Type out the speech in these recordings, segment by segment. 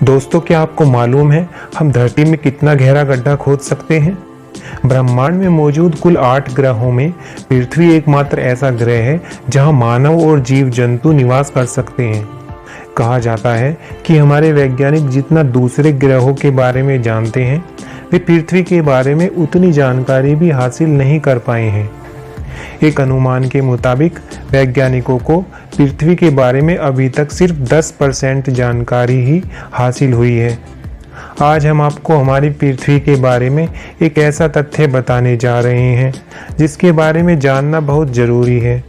दोस्तों, क्या आपको मालूम है हम धरती में कितना गहरा गड्ढा खोद सकते हैं? ब्रह्मांड में मौजूद कुल 8 ग्रहों में पृथ्वी एकमात्र ऐसा ग्रह है जहां मानव और जीव जंतु निवास कर सकते हैं। कहा जाता है कि हमारे वैज्ञानिक जितना दूसरे ग्रहों के बारे में जानते हैं, वे पृथ्वी के बारे में उतनी जानकारी भी हासिल नहीं कर पाए हैं। एक अनुमान के मुताबिक वैज्ञानिकों को पृथ्वी के बारे में अभी तक सिर्फ 10% जानकारी ही हासिल हुई है। आज हम आपको हमारी पृथ्वी के बारे में एक ऐसा तथ्य बताने जा रहे हैं जिसके बारे में जानना बहुत ज़रूरी है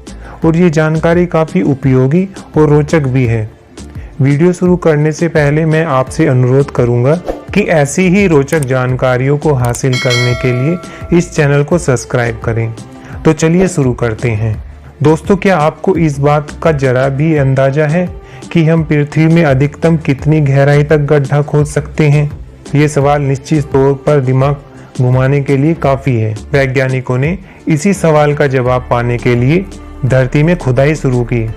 और ये जानकारी काफ़ी उपयोगी और रोचक भी है। वीडियो शुरू करने से पहले मैं आपसे अनुरोध करूंगा कि ऐसी ही रोचक जानकारियों को हासिल करने के लिए इस चैनल को सब्सक्राइब करें। तो चलिए शुरू करते हैं। दोस्तों, क्या आपको इस बात का जरा भी अंदाजा है कि हम पृथ्वी में अधिकतम कितनी गहराई तक गड्ढा खोद सकते हैं? ये सवाल निश्चित तौर पर दिमाग घुमाने के लिए काफ़ी है। वैज्ञानिकों ने इसी सवाल का जवाब पाने के लिए धरती में खुदाई शुरू की।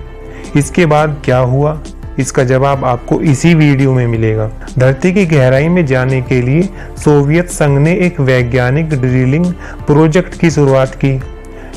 इसके बाद क्या हुआ, इसका जवाब आपको इसी वीडियो में मिलेगा। धरती की गहराई में जाने के लिए सोवियत संघ ने एक वैज्ञानिक ड्रिलिंग प्रोजेक्ट की शुरुआत की,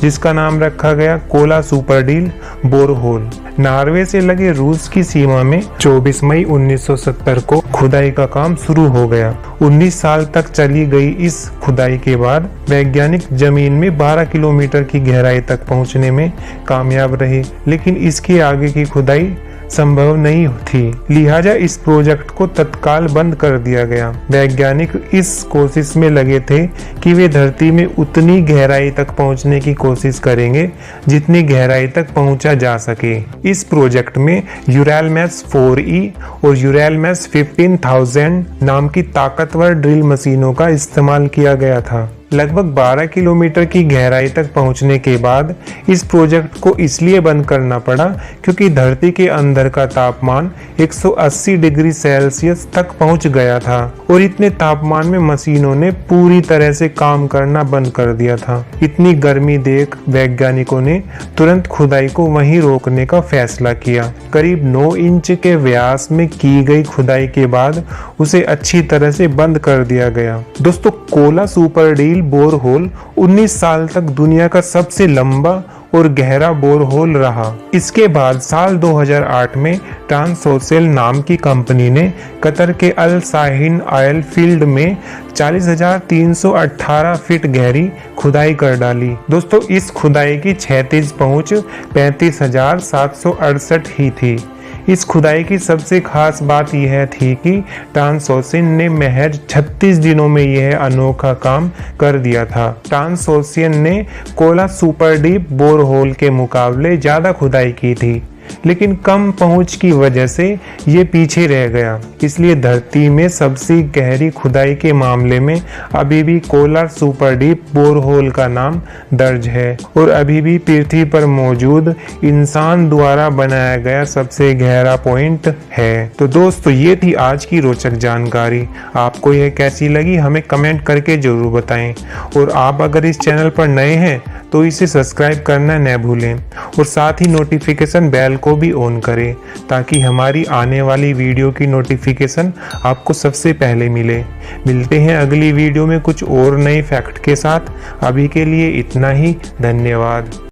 जिसका नाम रखा गया कोला सुपरडील बोरहोल। नॉर्वे से लगे रूस की सीमा में 24 मई 1970 को खुदाई का काम शुरू हो गया। 19 साल तक चली गई इस खुदाई के बाद वैज्ञानिक जमीन में 12 किलोमीटर की गहराई तक पहुंचने में कामयाब रहे, लेकिन इसके आगे की खुदाई संभव नहीं थी। लिहाजा इस प्रोजेक्ट को तत्काल बंद कर दिया गया। वैज्ञानिक इस कोशिश में लगे थे कि वे धरती में उतनी गहराई तक पहुंचने की कोशिश करेंगे जितनी गहराई तक पहुंचा जा सके। इस प्रोजेक्ट में यूरेलमैस 4E और यूरेलमैस 15000 नाम की ताकतवर ड्रिल मशीनों का इस्तेमाल किया गया था। लगभग 12 किलोमीटर की गहराई तक पहुंचने के बाद इस प्रोजेक्ट को इसलिए बंद करना पड़ा क्योंकि धरती के अंदर का तापमान 180 डिग्री सेल्सियस तक पहुंच गया था और इतने तापमान में मशीनों ने पूरी तरह से काम करना बंद कर दिया था। इतनी गर्मी देख वैज्ञानिकों ने तुरंत खुदाई को वहीं रोकने का फैसला किया। करीब 9 इंच के व्यास में की गई खुदाई के बाद उसे अच्छी तरह से बंद कर दिया गया। दोस्तों, कोला सुपरडील बोरहोल 19 साल तक दुनिया का सबसे लंबा और गहरा बोरहोल रहा। इसके बाद साल 2008 में ट्रांसोसेल नाम की कंपनी ने कतर के अल साहिन ऑयल फील्ड में 40,318 फीट गहरी खुदाई कर डाली। दोस्तों, इस खुदाई की क्षैतिज पहुंच 35,768 ही थी। इस खुदाई की सबसे खास बात यह थी कि ट्रांसोसिन ने महज 36 दिनों में यह अनोखा काम कर दिया था। ट्रांसोसिन ने कोला सुपरडीप बोरहोल के मुकाबले ज्यादा खुदाई की थी, लेकिन कम पहुंच की वजह से ये पीछे रह गया। इसलिए धरती में सबसे गहरी खुदाई के मामले में अभी भी कोला सुपरडीप बोरहोल का नाम दर्ज है और अभी भी पृथ्वी पर मौजूद इंसान द्वारा बनाया गया सबसे गहरा पॉइंट है। तो दोस्तों, ये थी आज की रोचक जानकारी। आपको यह कैसी लगी हमें कमेंट करके जरूर बताएं और आप अगर इस चैनल पर नए हैं तो इसे सब्सक्राइब करना न भूलें और साथ ही नोटिफिकेशन बेल को भी ऑन करें ताकि हमारी आने वाली वीडियो की नोटिफिकेशन आपको सबसे पहले मिले। मिलते हैं अगली वीडियो में कुछ और नए फैक्ट के साथ। अभी के लिए इतना ही। धन्यवाद।